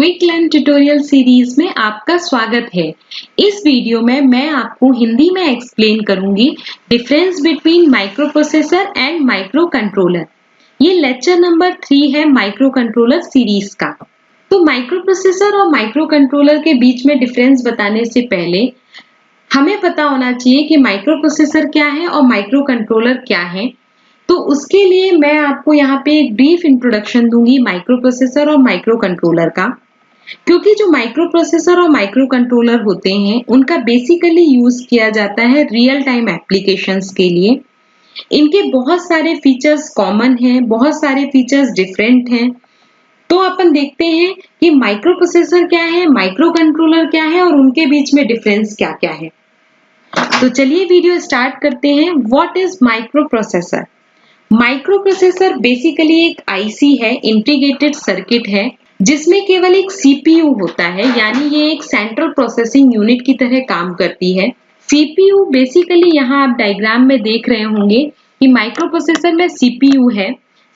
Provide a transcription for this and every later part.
Quick learn tutorial series में आपका स्वागत है। इस वीडियो में मैं आपको हिंदी में एक्सप्लेन करूंगी difference between microprocessor and micro controller. ये लेक्चर नंबर 3 है माइक्रो कंट्रोलर सीरीज का। तो माइक्रो प्रोसेसर और माइक्रो कंट्रोलर के बीच में डिफरेंस बताने से पहले हमें पता होना चाहिए कि माइक्रो प्रोसेसर क्या है और माइक्रो कंट्रोलर क्या है। तो उसके लिए मैं आपको यहाँ पे एक ब्रीफ इंट्रोडक्शन दूंगी माइक्रो प्रोसेसर और माइक्रो कंट्रोलर का, क्योंकि जो माइक्रो प्रोसेसर और माइक्रो कंट्रोलर होते हैं उनका बेसिकली यूज किया जाता है रियल टाइम एप्लीकेशंस के लिए। इनके बहुत सारे फीचर्स कॉमन हैं, बहुत सारे फीचर्स डिफरेंट हैं। तो अपन देखते हैं कि माइक्रो प्रोसेसर क्या है, माइक्रो कंट्रोलर क्या है और उनके बीच में डिफरेंस क्या क्या है। तो चलिए वीडियो स्टार्ट करते हैं। What is micro processor? Micro processor basically एक आईसी है, इंटीग्रेटेड सर्किट है, जिसमें केवल एक सीपीयू होता है, यानी ये एक सेंट्रल प्रोसेसिंग यूनिट की तरह काम करती है। सीपीयू बेसिकली यहाँ आप डायग्राम में देख रहे होंगे कि माइक्रो प्रोसेसर में सीपीयू है।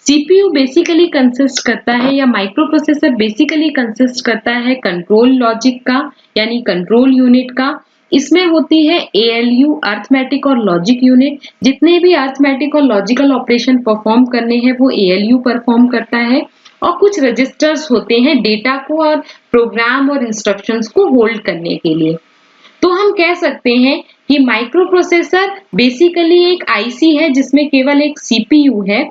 सीपीयू बेसिकली कंसिस्ट करता है या माइक्रो प्रोसेसर बेसिकली कंसिस्ट करता है कंट्रोल लॉजिक का, यानी कंट्रोल यूनिट का। इसमें होती है एएलयू, अर्थमेटिक और लॉजिक यूनिट। जितने भी अर्थमेटिक और लॉजिकल ऑपरेशन परफॉर्म करने हैं वो एएलयू परफॉर्म करता है। और कुछ रजिस्टर्स होते हैं डेटा को और प्रोग्राम और इंस्ट्रक्शंस को होल्ड करने के लिए। तो हम कह सकते हैं कि माइक्रो प्रोसेसर बेसिकली एक आईसी है जिसमें केवल एक सीपीयू है।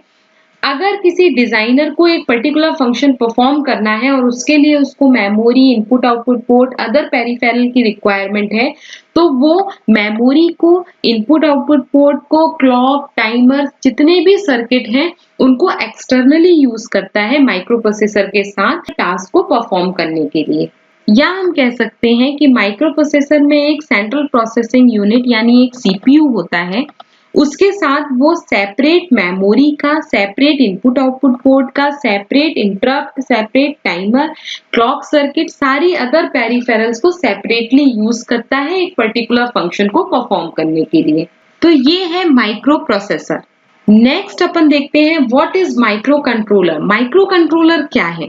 अगर किसी डिजाइनर को एक पर्टिकुलर फंक्शन परफॉर्म करना है और उसके लिए उसको memory, input output port, other peripheral की रिक्वायरमेंट है, तो वो मेमोरी को, इनपुट आउटपुट पोर्ट को, क्लॉक, टाइमर, जितने भी सर्किट हैं उनको एक्सटर्नली यूज करता है माइक्रो प्रोसेसर के साथ टास्क को परफॉर्म करने के लिए। या हम कह सकते हैं कि माइक्रो प्रोसेसर में एक सेंट्रल प्रोसेसिंग यूनिट यानी एक सीपीयू होता है। उसके साथ वो सेपरेट मेमोरी का, सेपरेट इनपुट आउटपुट पोर्ट का, separate interrupt, separate timer, clock circuit, सारी अदर पेरिफेरल्स को सेपरेटली यूज करता है एक पर्टिकुलर फंक्शन को परफॉर्म करने के लिए। तो ये है माइक्रो प्रोसेसर। नेक्स्ट अपन देखते हैं what is micro controller. Micro controller क्या है?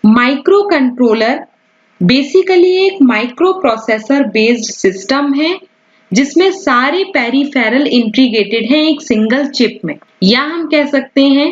माइक्रो कंट्रोलर बेसिकली एक माइक्रो प्रोसेसर बेस्ड सिस्टम है जिसमें सारे पेरिफेरल इंटीग्रेटेड हैं एक सिंगल चिप में। या हम कह सकते हैं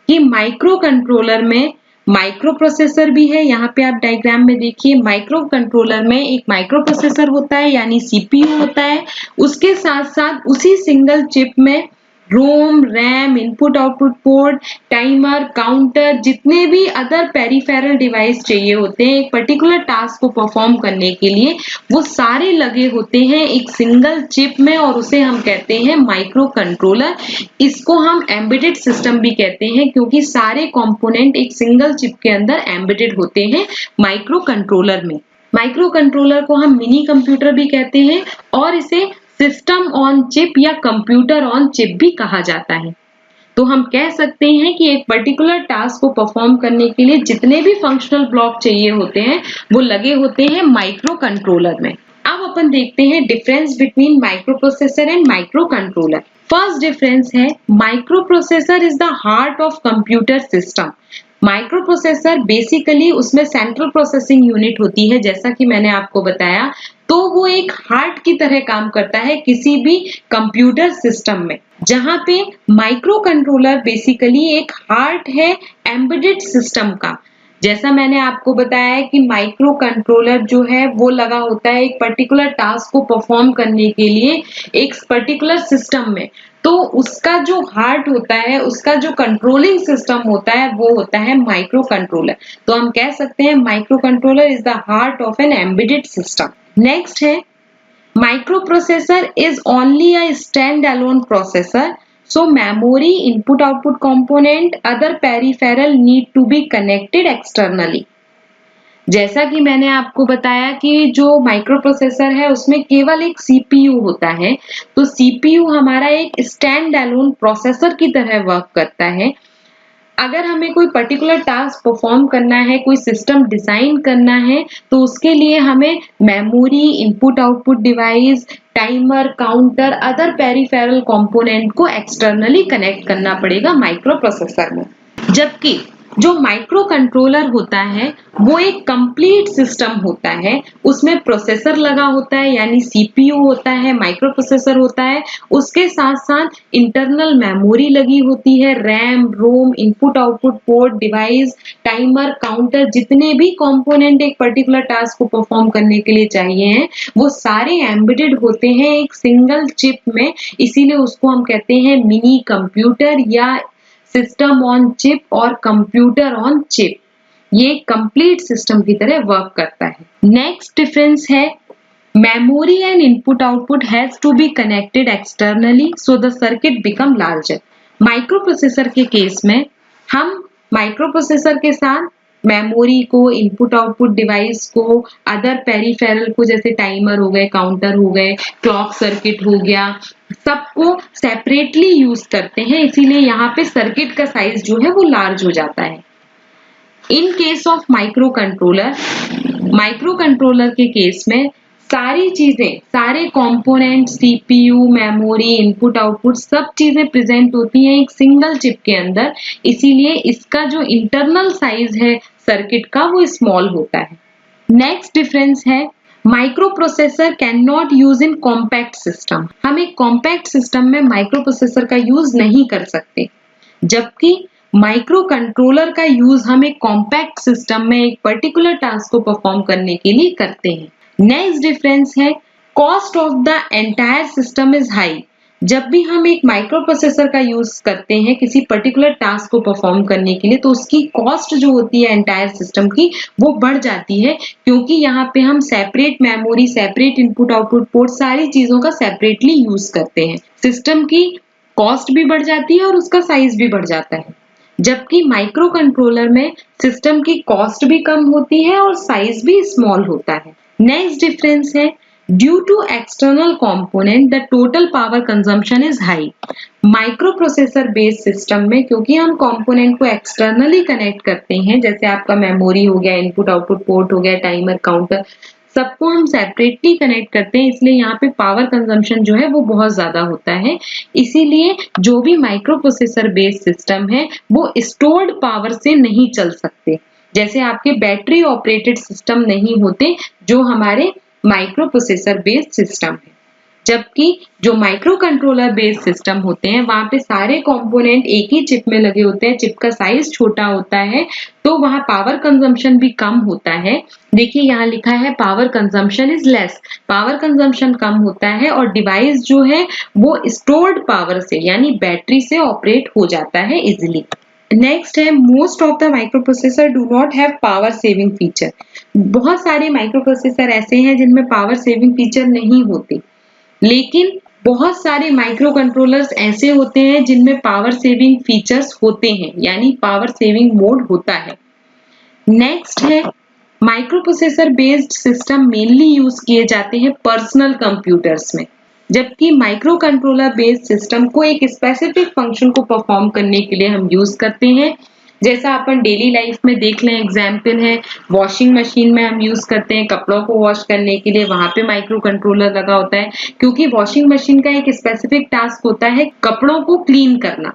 कि माइक्रो कंट्रोलर में माइक्रो प्रोसेसर भी है। यहाँ पे आप डायग्राम में देखिए, माइक्रो कंट्रोलर में एक माइक्रो प्रोसेसर होता है यानी सीपीयू होता है। उसके साथ साथ उसी सिंगल चिप में ROM, RAM, input output port, timer, counter, जितने भी अदर पेरिफेरल डिवाइस चाहिए होते हैं एक पर्टिकुलर टास्क को परफॉर्म करने के लिए, वो सारे लगे होते हैं एक सिंगल चिप में और उसे हम कहते हैं माइक्रो कंट्रोलर। इसको हम एम्बेडेड सिस्टम भी कहते हैं क्योंकि सारे कंपोनेंट एक सिंगल चिप के अंदर एम्बेडेड होते हैं माइक्रो कंट्रोलर में। माइक्रो कंट्रोलर को हम मिनी कंप्यूटर भी कहते हैं और इसे सिस्टम ऑन चिप या कंप्यूटर ऑन चिप भी कहा जाता है। तो हम कह सकते हैं कि एक पर्टिकुलर टास्क को परफॉर्म करने के लिए जितने भी फंक्शनल ब्लॉक चाहिए होते हैं वो लगे होते हैं माइक्रो कंट्रोलर में। अब अपन देखते हैं difference between microprocessor and microcontroller. First difference है microprocessor is the heart of computer system. Microprocessor basically उसमें सेंट्रल प्रोसेसिंग यूनिट होती है, जैसा कि मैंने आपको बताया, तो वो एक हार्ट की तरह काम करता है किसी भी कंप्यूटर सिस्टम में। जहां पे माइक्रो कंट्रोलर बेसिकली एक हार्ट है एम्बेडेड सिस्टम का। जैसा मैंने आपको बताया है कि माइक्रो कंट्रोलर जो है वो लगा होता है एक पर्टिकुलर टास्क को परफॉर्म करने के लिए एक पर्टिकुलर सिस्टम में, तो उसका जो हार्ट होता है, उसका जो कंट्रोलिंग सिस्टम होता है वो होता है माइक्रो कंट्रोलर। तो हम कह सकते हैं microcontroller is the heart of an embedded system. Next है microprocessor is only a stand-alone processor, so memory, input output component, other peripheral need to be connected externally। जैसा कि मैंने आपको बताया कि जो माइक्रो प्रोसेसर है उसमें केवल एक सीपीयू होता है, तो सीपीयू हमारा एक स्टैंड अलोन प्रोसेसर की तरह वर्क करता है। अगर हमें कोई पर्टिकुलर टास्क परफॉर्म करना है, कोई सिस्टम डिजाइन करना है, तो उसके लिए हमें memory, input output device, timer, counter, other peripheral component को एक्सटर्नली कनेक्ट करना पड़ेगा माइक्रो प्रोसेसर में। जबकि जो माइक्रो कंट्रोलर होता है वो एक कंप्लीट सिस्टम होता है। उसमें प्रोसेसर लगा होता है यानी सीपीयू होता है, माइक्रो प्रोसेसर होता है, उसके साथ साथ इंटरनल मेमोरी लगी होती है, RAM, ROM, input output port, device, timer, counter, जितने भी कंपोनेंट एक पर्टिकुलर टास्क को परफॉर्म करने के लिए चाहिए हैं वो सारे एम्बेडेड होते हैं एक सिंगल चिप में। इसीलिए उसको हम कहते हैं मिनी कंप्यूटर या सिस्टम ऑन चिप और कंप्यूटर ऑन चिप। ये कंप्लीट सिस्टम की तरह वर्क करता है। नेक्स्ट डिफरेंस है memory and input output has to be connected externally so the circuit become larger। Microprocessor के केस में हम माइक्रोप्रोसेसर के साथ मेमोरी को, इनपुट आउटपुट डिवाइस को, अदर पेरिफेरल को जैसे टाइमर हो गए, काउंटर हो गए, क्लॉक सर्किट हो गया, सबको सेपरेटली यूज करते हैं। इसीलिए यहाँ पे सर्किट का साइज जो है वो लार्ज हो जाता है। In case of micro controller के केस में सारी चीजें, सारे component, CPU, memory, input output सब चीजें प्रेजेंट होती हैं एक सिंगल चिप के अंदर। इसीलिए इसका जो इंटरनल साइज है सर्किट का वो स्मॉल होता है। नेक्स्ट डिफरेंस है micro processor can not use in compact system. हम एक कॉम्पैक्ट सिस्टम में माइक्रो प्रोसेसर का यूज नहीं कर सकते, जबकि माइक्रो कंट्रोलर का यूज हम एक कॉम्पैक्ट सिस्टम में एक पर्टिकुलर टास्क को परफॉर्म करने के लिए करते हैं। नेक्स्ट डिफरेंस है cost of the entire system is high. जब भी हम एक माइक्रो प्रोसेसर का यूज करते हैं किसी पर्टिकुलर टास्क को परफॉर्म करने के लिए तो उसकी कॉस्ट जो होती है एंटायर सिस्टम की वो बढ़ जाती है, क्योंकि यहाँ पे हम separate memory, separate input output port, सारी चीजों का सेपरेटली यूज करते हैं। सिस्टम की कॉस्ट भी बढ़ जाती है और उसका साइज भी बढ़ जाता है, जबकि माइक्रो कंट्रोलर में सिस्टम की कॉस्ट भी कम होती है और साइज भी स्मॉल होता है। नेक्स्ट डिफरेंस है due to external component the total power consumption is high. Microprocessor based system में क्योंकि हम कंपोनेंट को एक्सटर्नली कनेक्ट करते हैं, जैसे आपका मेमोरी हो गया, इनपुट आउटपुट पोर्ट हो गया, टाइमर, काउंटर, सबको हम सेपरेटली कनेक्ट करते हैं, इसलिए यहाँ पे पावर कंजम्पशन जो है वो बहुत ज्यादा होता है। इसीलिए जो भी माइक्रो प्रोसेसर बेस्ड सिस्टम है वो स्टोर्ड पावर से नहीं चल सकते, जैसे आपके बैटरी ऑपरेटेड सिस्टम नहीं होते जो हमारे माइक्रो प्रोसेसर बेस्ड सिस्टम है। जबकि जो माइक्रो कंट्रोलर बेस्ड सिस्टम होते हैं वहां पे सारे कंपोनेंट एक ही चिप में लगे होते हैं, चिप का साइज छोटा होता है तो वहां पावर कंजम्पशन भी कम होता है। देखिए यहाँ लिखा है power consumption is less, power consumption कम होता है और डिवाइस जो है वो स्टोर्ड पावर से यानी बैटरी से ऑपरेट हो जाता है इजिली। नेक्स्ट है most of the microprocessor do not have power saving feature. बहुत सारे माइक्रोप्रोसेसर ऐसे हैं जिनमें पावर सेविंग फीचर नहीं होते, लेकिन बहुत सारे माइक्रो कंट्रोलर्स ऐसे होते हैं जिनमें पावर सेविंग फीचर्स होते हैं यानी पावर सेविंग मोड होता है। नेक्स्ट है microprocessor based system mainly use किए जाते हैं पर्सनल कंप्यूटर्स में, जबकि माइक्रो कंट्रोलर बेस्ड सिस्टम को एक स्पेसिफिक फंक्शन को परफॉर्म करने के लिए हम यूज करते हैं। जैसा अपन डेली लाइफ में देख लें, एग्जाम्पल है वॉशिंग मशीन में हम यूज करते हैं कपड़ों को वॉश करने के लिए, वहां पे माइक्रो कंट्रोलर लगा होता है क्योंकि वॉशिंग मशीन का एक स्पेसिफिक टास्क होता है कपड़ों को क्लीन करना,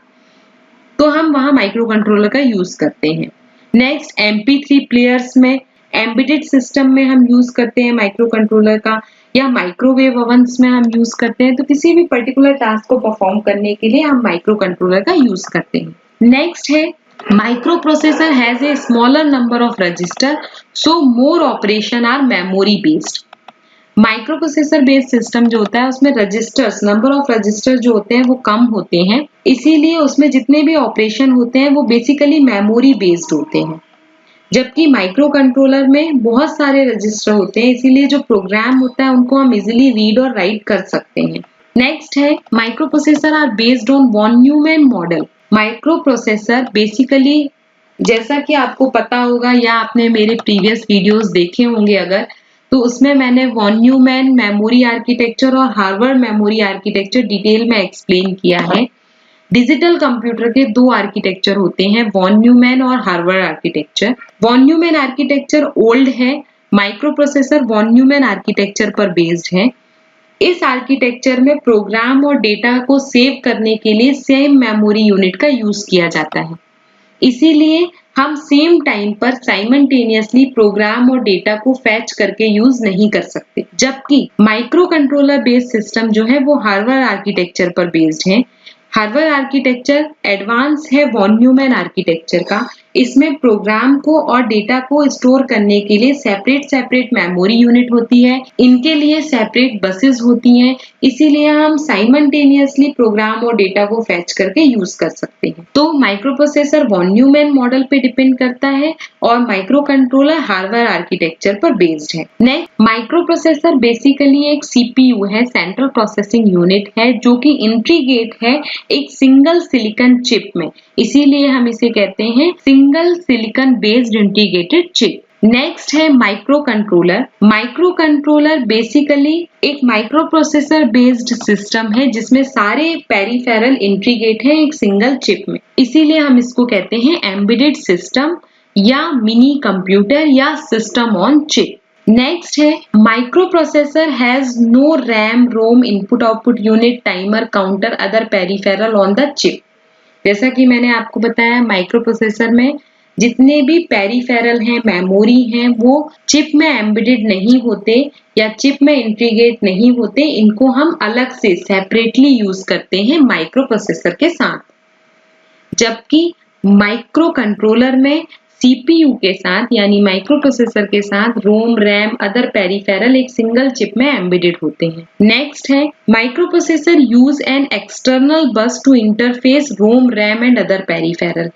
तो हम वहां माइक्रो कंट्रोलर का यूज करते हैं। नेक्स्ट MP3 प्लेयर्स में, एम्बेडेड सिस्टम में हम यूज करते हैं माइक्रो कंट्रोलर का, या माइक्रोवेव ओवन्स में हम यूज करते हैं। तो किसी भी पर्टिकुलर टास्क को परफॉर्म करने के लिए हम माइक्रो कंट्रोलर का यूज करते हैं। नेक्स्ट है microprocessor has a smaller number of register so more operation are memory based। Microprocessor based system जो होता है उसमें रजिस्टर्स, नंबर ऑफ रजिस्टर जो होते हैं वो कम होते हैं, इसीलिए उसमें जितने भी ऑपरेशन होते हैं वो बेसिकली मेमोरी बेस्ड होते हैं। जबकि माइक्रो कंट्रोलर में बहुत सारे रजिस्टर होते हैं, इसीलिए जो प्रोग्राम होता है उनको हम इजीली रीड और राइट कर सकते हैं। नेक्स्ट है microprocessor are based on von Neumann model. Microprocessor basically, जैसा कि आपको पता होगा या आपने मेरे प्रीवियस वीडियोस देखे होंगे अगर, तो उसमें मैंने वॉन न्यूमैन मेमोरी आर्किटेक्चर और हार्वर्ड मेमोरी आर्किटेक्चर डिटेल में एक्सप्लेन किया है। डिजिटल कंप्यूटर के दो आर्किटेक्चर होते हैं, वॉन न्यूमैन और Harvard architecture. Von Neumann architecture old है, microprocessor von Neumann architecture पर बेस्ड है। इस आर्किटेक्चर में प्रोग्राम और डेटा को सेव करने के लिए सेम मेमोरी यूनिट का यूज किया जाता है, इसीलिए हम सेम टाइम पर साइमल्टेनियसली प्रोग्राम और डेटा को फैच करके यूज नहीं कर सकते। जबकि माइक्रो कंट्रोलर बेस्ड सिस्टम जो है वो हार्वर्ड आर्किटेक्चर पर बेस्ड है। हार्वर्ड आर्किटेक्चर एडवांस है वॉन न्यूमैन आर्किटेक्चर का। इसमें प्रोग्राम को और डेटा को स्टोर करने के लिए सेपरेट मेमोरी यूनिट होती है। इनके लिए सेपरेट बसेस होती हैं। इसीलिए हम साइमल्टेनियसली प्रोग्राम और डेटा को फैच करके यूज कर सकते हैं। तो microprocessor von Neumann model पे डिपेंड करता है और माइक्रो कंट्रोलर हार्वर्ड आर्किटेक्चर पर बेस्ड है। नेक्स्ट, माइक्रो प्रोसेसर बेसिकली एक सीपीयू है, सेंट्रल प्रोसेसिंग यूनिट है, जो कि इंटीग्रेट है एक सिंगल सिलिकॉन चिप में। इसीलिए हम इसे कहते हैं single silicon based integrated chip. Next है microcontroller. Microcontroller basically एक माइक्रो प्रोसेसर बेस्ड सिस्टम है जिसमें सारे पेरिफेरल इंटीग्रेट है एक सिंगल चिप में। इसीलिए हम इसको कहते हैं एम्बेडेड सिस्टम या मिनी कंप्यूटर या सिस्टम ऑन चिप। नेक्स्ट है microprocessor has no RAM, ROM, input output unit, timer, counter, other peripheral on the chip. जैसा कि मैंने आपको बताया, माइक्रो प्रोसेसर में जितने भी पेरिफेरल हैं, मेमोरी हैं, वो चिप में एम्बेडेड नहीं होते या चिप में इंटीग्रेट नहीं होते। इनको हम अलग से सेपरेटली यूज करते हैं माइक्रो प्रोसेसर के साथ। जबकि माइक्रो कंट्रोलर में सीपीयू के साथ यानी माइक्रो प्रोसेसर के साथ रोम, रैम, अदर पेरिफेरल एक सिंगल चिप में एम्बेडेड होते हैं। नेक्स्ट है microprocessor use an external bus to interface ROM, RAM and other peripheral.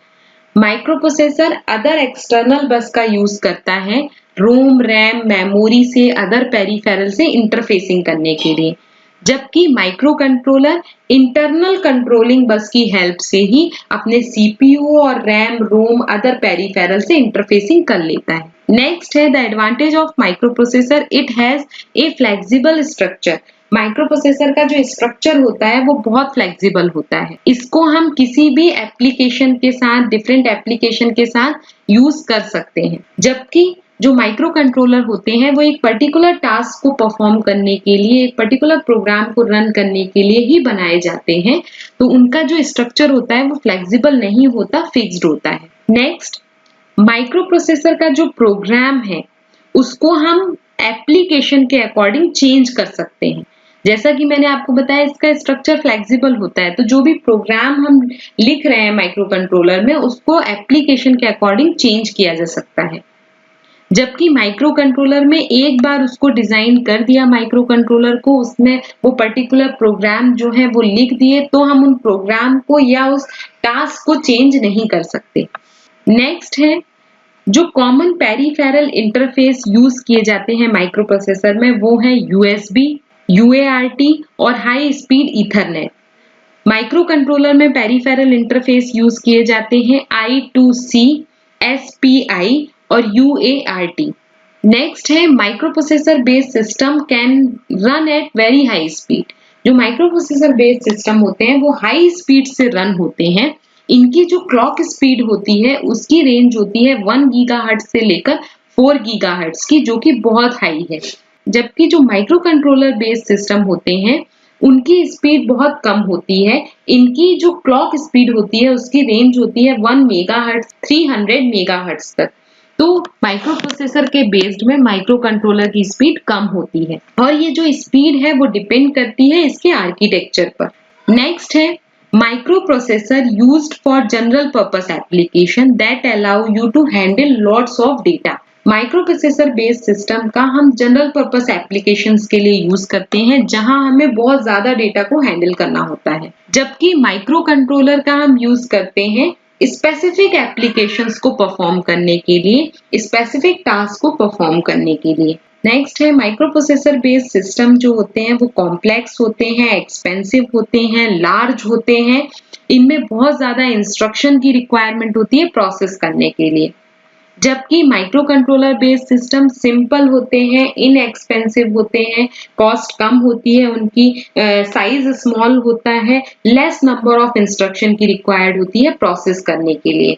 Microprocessor other external bus का यूज करता है रोम, रैम, मेमोरी से, अदर पेरिफेरल से इंटरफेसिंग करने के लिए। जबकि माइक्रो कंट्रोलर इंटरनल कंट्रोलिंग बस की हेल्प से ही अपने सीपीयू और रैम, रोम, अदर पेरिफेरल से इंटरफेसिंग कर लेता है। नेक्स्ट है the advantage of micro processor, it has a flexible structure. Micro processor का जो स्ट्रक्चर होता है वो बहुत फ्लेक्सिबल होता है। इसको हम किसी भी एप्लीकेशन के साथ, डिफरेंट एप्लीकेशन के साथ यूज कर सकते हैं। जबकि जो माइक्रो कंट्रोलर होते हैं वो एक पर्टिकुलर टास्क को परफॉर्म करने के लिए, एक पर्टिकुलर प्रोग्राम को रन करने के लिए ही बनाए जाते हैं। तो उनका जो स्ट्रक्चर होता है वो फ्लेक्सिबल नहीं होता, फिक्स्ड होता है। नेक्स्ट, माइक्रो प्रोसेसर का जो प्रोग्राम है उसको हम एप्लीकेशन के अकॉर्डिंग चेंज कर सकते हैं। जैसा कि मैंने आपको बताया, इसका स्ट्रक्चर फ्लेक्सिबल होता है, तो जो भी प्रोग्राम हम लिख रहे हैं माइक्रो कंट्रोलर में उसको एप्लीकेशन के अकॉर्डिंग चेंज किया जा सकता है। जबकि माइक्रो कंट्रोलर में एक बार उसको डिजाइन कर दिया माइक्रो कंट्रोलर को, उसमें वो पर्टिकुलर प्रोग्राम जो है वो लिख दिए, तो हम उन प्रोग्राम को या उस टास्क को चेंज नहीं कर सकते। नेक्स्ट है जो कॉमन पेरिफेरल इंटरफेस यूज किए जाते हैं माइक्रो प्रोसेसर में वो है यूएसबी, यूएआरटी और high speed Ethernet. Micro controller में पेरिफेरल इंटरफेस यूज किए जाते हैं I2C, SPI और UART। नेक्स्ट है microprocessor based system can run at very high speed. जो माइक्रो प्रोसेसर बेस्ड सिस्टम होते हैं वो हाई स्पीड से रन होते हैं। इनकी जो क्लॉक स्पीड होती है उसकी रेंज होती है 1 गीगाहर्ट्ज से लेकर 4 गीगाहर्ट्ज की, जो कि बहुत हाई है। जबकि जो माइक्रो कंट्रोलर बेस्ड सिस्टम होते हैं उनकी स्पीड बहुत कम होती है। इनकी जो क्लॉक स्पीड होती है उसकी रेंज होती है 1 मेगाहर्ट्ज 300 मेगाहर्ट्ज तक। तो माइक्रो प्रोसेसर के बेस्ड में माइक्रो कंट्रोलर की स्पीड कम होती है और ये जो स्पीड है वो डिपेंड करती है इसके आर्किटेक्चर पर। नेक्स्ट है microprocessor used for general purpose application that allow you to handle lots of data. Microprocessor based system का हम जनरल पर्पस एप्लीकेशंस के लिए यूज करते हैं जहां हमें बहुत ज्यादा डेटा को हैंडल करना होता है। जबकि माइक्रो कंट्रोलर का हम यूज करते हैं स्पेसिफिक एप्लीकेशंस को परफॉर्म करने के लिए, स्पेसिफिक टास्क को परफॉर्म करने के लिए। नेक्स्ट है माइक्रो प्रोसेसर बेस्ड सिस्टम जो होते हैं वो कॉम्प्लेक्स होते हैं, एक्सपेंसिव होते हैं, लार्ज होते हैं। इनमें बहुत ज्यादा इंस्ट्रक्शन की रिक्वायरमेंट होती है प्रोसेस करने के लिए। जबकि micro controller based system simple होते हैं, इनएक्सपेंसिव होते हैं, कॉस्ट कम होती है, उनकी साइज स्मॉल होता है, लेस नंबर ऑफ इंस्ट्रक्शन की रिक्वायर्ड होती है प्रोसेस करने के लिए।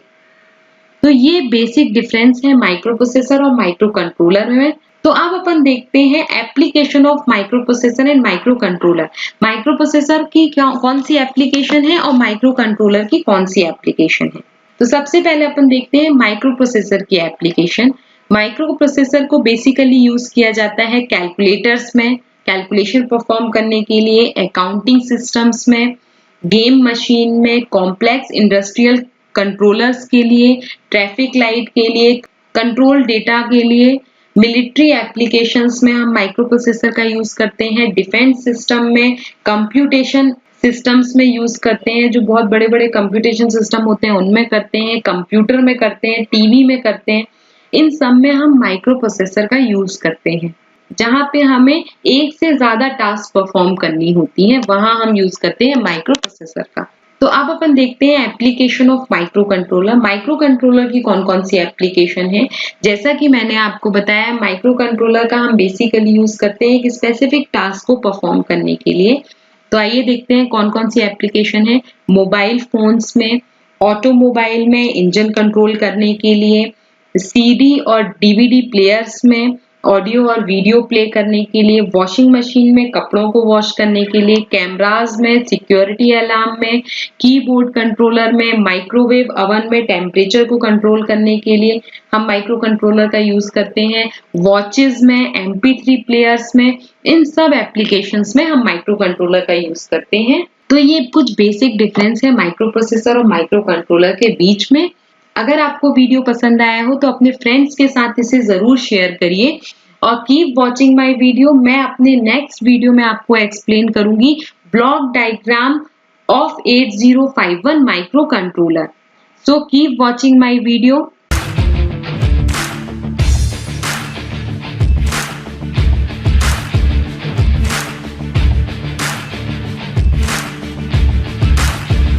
तो ये बेसिक डिफरेंस है माइक्रो प्रोसेसर और माइक्रो कंट्रोलर में। तो अब अपन देखते हैं application of micro processor and microcontroller. Micro processor की कौन सी एप्लीकेशन है और माइक्रो कंट्रोलर की कौन सी एप्लीकेशन है। तो सबसे पहले अपन देखते हैं माइक्रो प्रोसेसर की एप्लीकेशन। माइक्रो प्रोसेसर को बेसिकली यूज किया जाता है कैलकुलेटर्स में, कैलकुलेशन परफॉर्म करने के लिए, अकाउंटिंग सिस्टम्स में, गेम मशीन में, कॉम्प्लेक्स इंडस्ट्रियल कंट्रोलर्स के लिए, ट्रैफिक लाइट के लिए, कंट्रोल डेटा के लिए, मिलिट्री एप्लीकेशंस में हम माइक्रो प्रोसेसर का यूज करते हैं, डिफेंस सिस्टम में, कंप्यूटेशन सिस्टम्स में यूज करते हैं, जो बहुत बड़े बड़े कंप्यूटेशन सिस्टम होते हैं उनमें करते हैं, कंप्यूटर में करते हैं, टीवी में करते हैं। इन सब में हम माइक्रो प्रोसेसर का यूज करते हैं। जहां पे हमें एक से ज्यादा टास्क परफॉर्म करनी होती है वहां हम यूज करते हैं माइक्रो प्रोसेसर का। तो अब अपन देखते हैं application of micro controller. Micro controller की कौन कौन सी एप्लीकेशन है। जैसा कि मैंने आपको बताया, माइक्रो कंट्रोलर का हम बेसिकली यूज करते हैं एक स्पेसिफिक टास्क को परफॉर्म करने के लिए। तो आइए देखते हैं कौन कौन सी एप्लीकेशन है। मोबाइल फोन्स में, ऑटोमोबाइल में इंजन कंट्रोल करने के लिए, सीडी और डीवीडी प्लेयर्स में ऑडियो और वीडियो प्ले करने के लिए, वॉशिंग मशीन में कपड़ों को वॉश करने के लिए, कैमरास में, सिक्योरिटी अलार्म में, कीबोर्ड कंट्रोलर में, माइक्रोवेव ओवन में टेम्परेचर को कंट्रोल करने के लिए हम माइक्रो कंट्रोलर का यूज करते हैं, वॉचेस में, MP3 प्लेयर्स में, इन सब एप्लीकेशंस में हम माइक्रो कंट्रोलर का यूज करते हैं। तो ये कुछ बेसिक डिफरेंस है माइक्रो प्रोसेसर और माइक्रो कंट्रोलर के बीच में। अगर आपको वीडियो पसंद आया हो तो अपने फ्रेंड्स के साथ इसे जरूर शेयर करिए और कीप वॉचिंग माय वीडियो। मैं अपने नेक्स्ट वीडियो में आपको एक्सप्लेन करूंगी block diagram of 8051 micro controller. So keep watching my video.